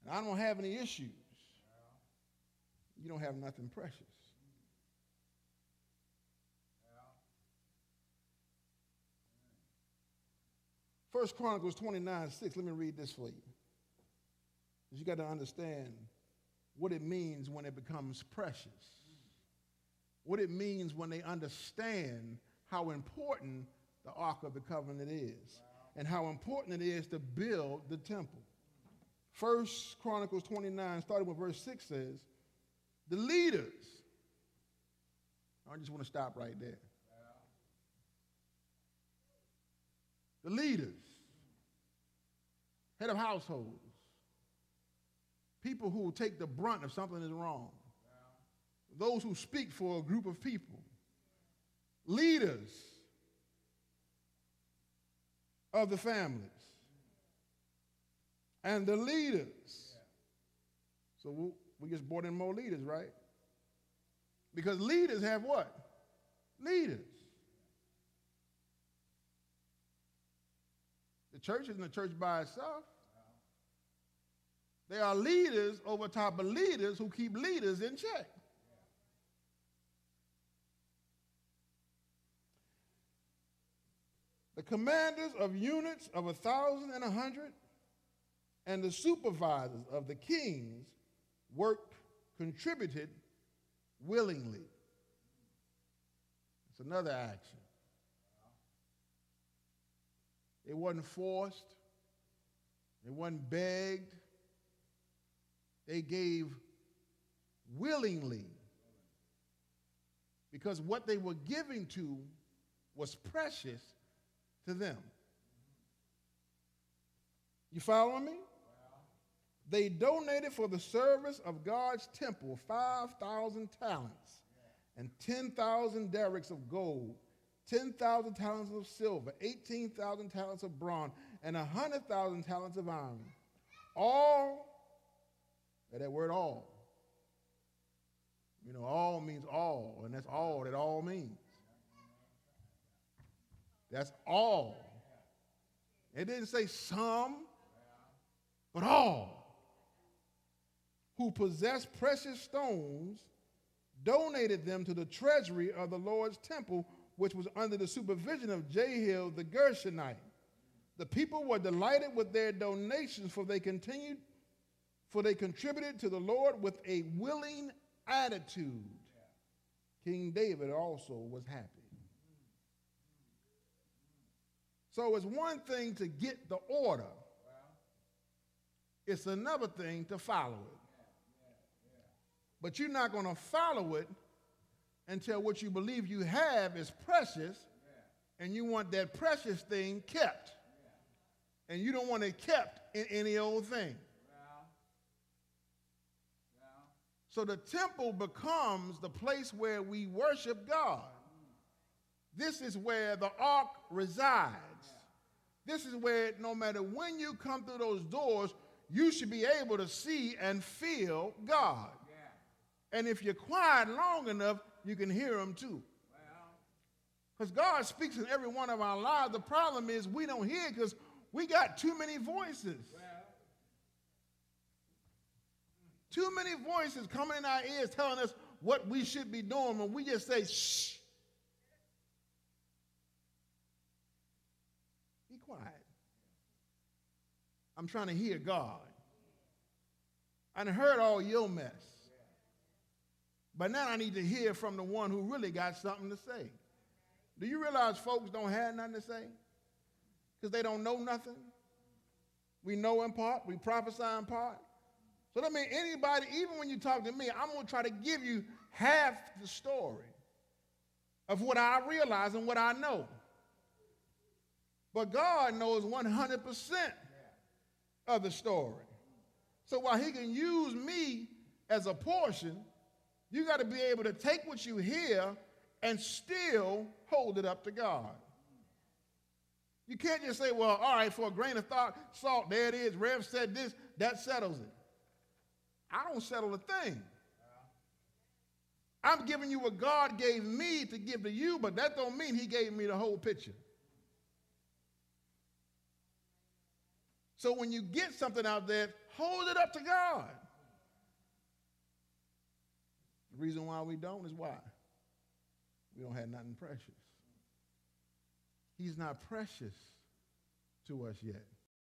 and I don't have any issues, you don't have nothing precious. First Chronicles 29:6. Let me read this for you. Because you got to understand what it means when it becomes precious. What it means when they understand how important the Ark of the Covenant is and how important it is to build the temple. First Chronicles 29, starting with verse 6 says, the leaders, I just want to stop right there. The leaders, head of households, people who will take the brunt if something is wrong, those who speak for a group of people, leaders of the families, and the leaders. So we just brought in more leaders, right? Because leaders have what? Leaders. The church isn't a church by itself. They are leaders over top of leaders who keep leaders in check. The commanders of units of 1,000 and 100 and the supervisors of the kings contributed willingly. It's another action. It wasn't forced. It wasn't begged. They gave willingly because what they were giving to was precious to them. You following me? They donated for the service of God's temple 5,000 talents and 10,000 derricks of gold, 10,000 talents of silver, 18,000 talents of bronze, and 100,000 talents of iron. All, that word all. You know, all means all, and that's all that all means. That's all. It didn't say some, but all. Who possessed precious stones donated them to the treasury of the Lord's temple, which was under the supervision of Jehiel the Gershonite. The people were delighted with their donations, for they contributed to the Lord with a willing attitude. King David also was happy. So it's one thing to get the order. It's another thing to follow it. But you're not going to follow it until what you believe you have is precious, and you want that precious thing kept. And you don't want it kept in any old thing. So the temple becomes the place where we worship God. This is where the ark resides. This is where no matter when you come through those doors, you should be able to see and feel God. And if you're quiet long enough, you can hear him too. Because God speaks in every one of our lives. The problem is we don't hear because we got too many voices. Too many voices coming in our ears telling us what we should be doing when we just say, shh. Be quiet. I'm trying to hear God. I done heard all your mess. But now I need to hear from the one who really got something to say. Do you realize folks don't have nothing to say? Because they don't know nothing? We know in part, we prophesy in part. So that means anybody, even when you talk to me, I'm going to try to give you half the story of what I realize and what I know. But God knows 100% of the story. So while he can use me as a portion, you got to be able to take what you hear and still hold it up to God. You can't just say, well, all right, for a grain of salt, there it is. Rev said this, that settles it. I don't settle a thing. I'm giving you what God gave me to give to you, but that don't mean he gave me the whole picture. So when you get something out there, hold it up to God. The reason why we don't is why? We don't have nothing precious. He's not precious to us yet.